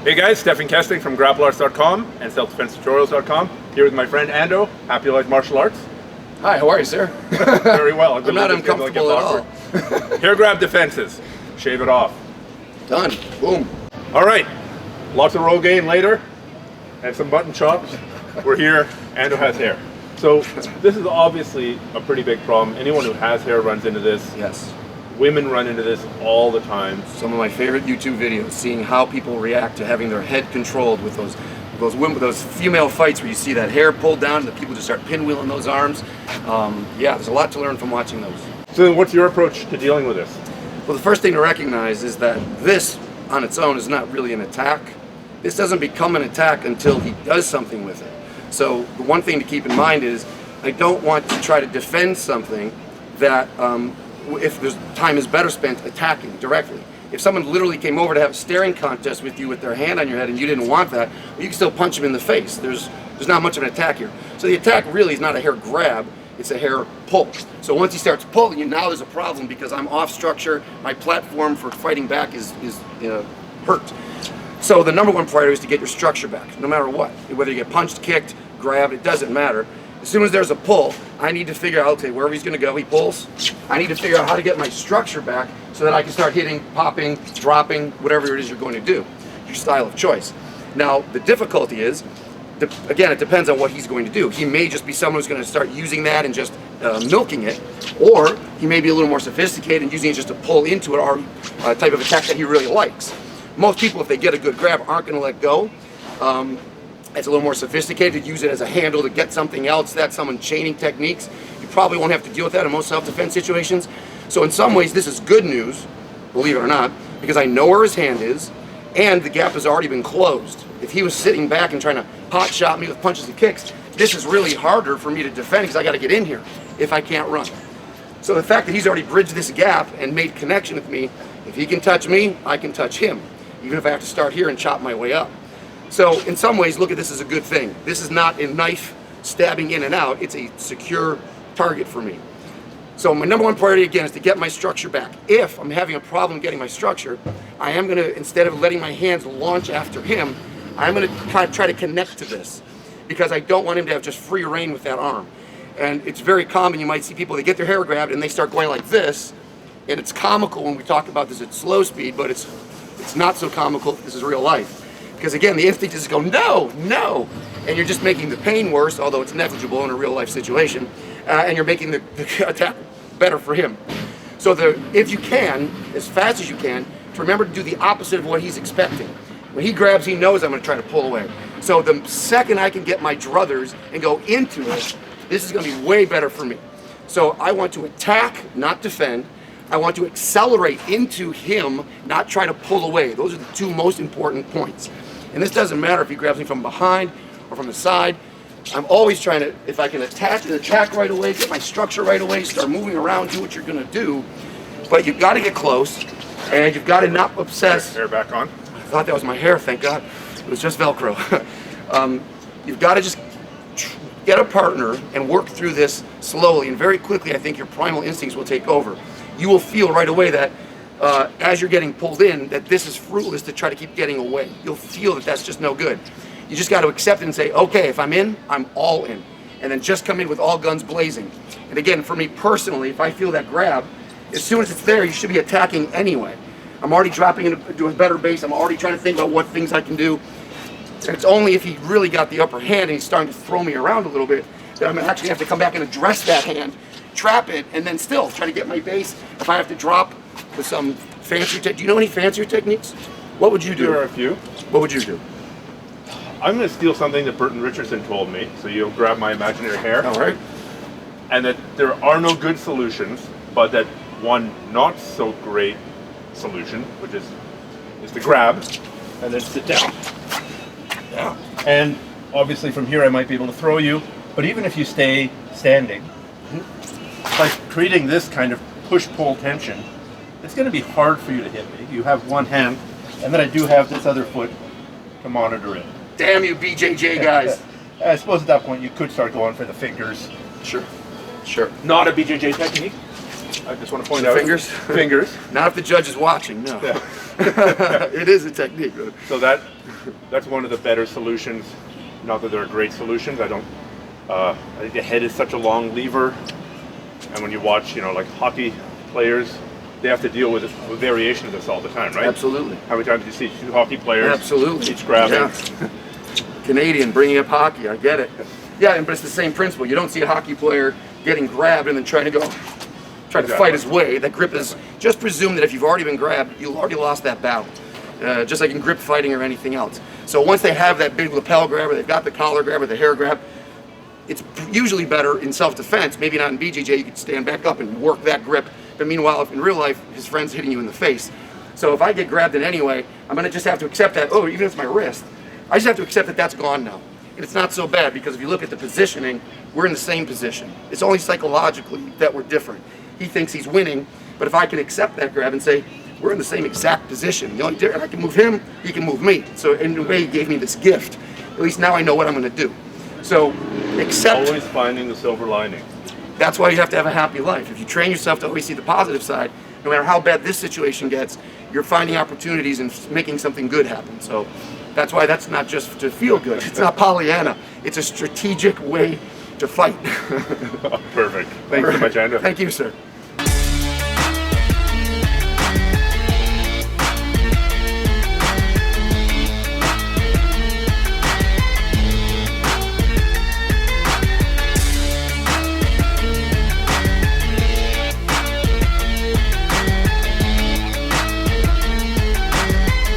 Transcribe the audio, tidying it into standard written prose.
Hey guys, Stephan Kesting from grapplers.com and selfdefensetutorials.com. Here with my friend Ando, Happy Life Martial Arts. Hi, how are you, sir? Very well. I'm not uncomfortable at all. Hair grab defenses. Shave it off. Done. Boom. All right. Lots of roll gain later and some button chops. We're here. Ando has hair. So this is obviously a pretty big problem. Anyone who has hair runs into this. Yes. Women run into this all the time. Some of my favorite YouTube videos, seeing how people react to having their head controlled with those female fights where you see that hair pulled down and the people just start pinwheeling those arms. Yeah, there's a lot to learn from watching those. So then what's your approach to dealing with this? Well, the first thing to recognize is that this on its own is not really an attack. This doesn't become an attack until he does something with it. So the one thing to keep in mind is I don't want to try to defend something that if there's time is better spent attacking directly. If someone literally came over to have a staring contest with you with their hand on your head and you didn't want that, well, you can still punch them in the face. There's not much of an attack here. So the attack really is not a hair grab, it's a hair pull. So once he starts pulling you, now there's a problem because I'm off structure, my platform for fighting back is hurt. So the number one priority is to get your structure back, no matter what. Whether you get punched, kicked, grabbed, it doesn't matter. As soon as there's a pull, I need to figure out, okay, wherever he's gonna go, he pulls. I need to figure out how to get my structure back so that I can start hitting, popping, dropping, whatever it is you're going to do, your style of choice. Now, the difficulty is, again, it depends on what he's going to do. He may just be someone who's gonna start using that and just milking it, or he may be a little more sophisticated and using it just to pull into it, or a type of attack that he really likes. Most people, if they get a good grab, aren't gonna let go. It's a little more sophisticated to use it as a handle to get something else. That's someone chaining techniques. You probably won't have to deal with that in most self-defense situations. So in some ways, this is good news, believe it or not, because I know where his hand is, and the gap has already been closed. If he was sitting back and trying to pot shot me with punches and kicks, this is really harder for me to defend because I got to get in here if I can't run. So the fact that he's already bridged this gap and made connection with me, if he can touch me, I can touch him, even if I have to start here and chop my way up. So in some ways, look at this as a good thing. This is not a knife stabbing in and out. It's a secure target for me. So my number one priority, again, is to get my structure back. If I'm having a problem getting my structure, I am gonna, instead of letting my hands launch after him, I'm gonna try to connect to this because I don't want him to have just free reign with that arm. And it's very common, you might see people, they get their hair grabbed and they start going like this, and it's comical when we talk about this at slow speed, but it's not so comical if this is real life. Because again, the instinct is to go, no, no, and you're just making the pain worse, although it's negligible in a real life situation, and you're making the attack better for him. So if you can, as fast as you can, to remember to do the opposite of what he's expecting. When he grabs, he knows I'm gonna try to pull away. So the second I can get my druthers and go into it, this is gonna be way better for me. So I want to attack, not defend. I want to accelerate into him, not try to pull away. Those are the two most important points. And this doesn't matter if he grabs me from behind or from the side. I'm always trying to, if I can attack right away, get my structure right away, start moving around, do what you're gonna do. But you've gotta get close, and you've gotta not obsess. Hair back on. I thought that was my hair, thank God. It was just Velcro. You've gotta just get a partner and work through this slowly, and very quickly I think your primal instincts will take over. You will feel right away that as you're getting pulled in, that this is fruitless to try to keep getting away. You'll feel that that's just no good. You just got to accept it and say, okay, if I'm in, I'm all in. And then just come in with all guns blazing. And again, for me personally, if I feel that grab, as soon as it's there, you should be attacking anyway. I'm already dropping into a better base. I'm already trying to think about what things I can do. And it's only if he really got the upper hand and he's starting to throw me around a little bit that I'm actually have to come back and address that hand, trap it, and then still try to get my base. If I have to drop with some fancier technique. Do you know any fancier techniques? What would you do? There are a few. What would you do? I'm going to steal something that Burton Richardson told me. So you'll grab my imaginary hair. All right. And that there are no good solutions, but that one not so great solution, which is to grab and then sit down. Yeah. And obviously from here I might be able to throw you, but even if you stay standing, by creating this kind of push-pull tension, it's going to be hard for you to hit me. You have one hand, and then I do have this other foot to monitor it. Damn you BJJ guys. I suppose at that point you could start going for the fingers. Sure. Sure. Not a BJJ technique, I just want to point The out. fingers? Fingers. Not if the judge is watching, no. Yeah. It is a technique. So that's one of the better solutions. Not that there are great solutions. I think the head is such a long lever, and when you watch, like hockey players, they have to deal with a variation of this all the time, right? Absolutely. How many times do you see two hockey players? Absolutely. Each grabbing. Yeah. Canadian bringing up hockey, I get it. Yeah, but it's the same principle. You don't see a hockey player getting grabbed and then trying to fight his way. That grip is, just presume that if you've already been grabbed, you've already lost that battle. Just like in grip fighting or anything else. So once they have that big lapel grab, or they've got the collar grab or the hair grab, it's usually better in self-defense. Maybe not in BJJ, you could stand back up and work that grip. But meanwhile, if in real life, his friend's hitting you in the face. So if I get grabbed in any way, I'm gonna just have to accept that, even if it's my wrist, I just have to accept that that's gone now. And it's not so bad, because if you look at the positioning, we're in the same position. It's only psychologically that we're different. He thinks he's winning, but if I can accept that grab and say, we're in the same exact position. The only difference, I can move him, he can move me. So in a way, he gave me this gift. At least now I know what I'm gonna do. So accept. Always finding the silver lining. That's why you have to have a happy life. If you train yourself to always see the positive side, no matter how bad this situation gets, you're finding opportunities and making something good happen. So that's why that's not just to feel good. It's not Pollyanna. It's a strategic way to fight. Perfect. Thanks so much, Ando. Thank you, sir.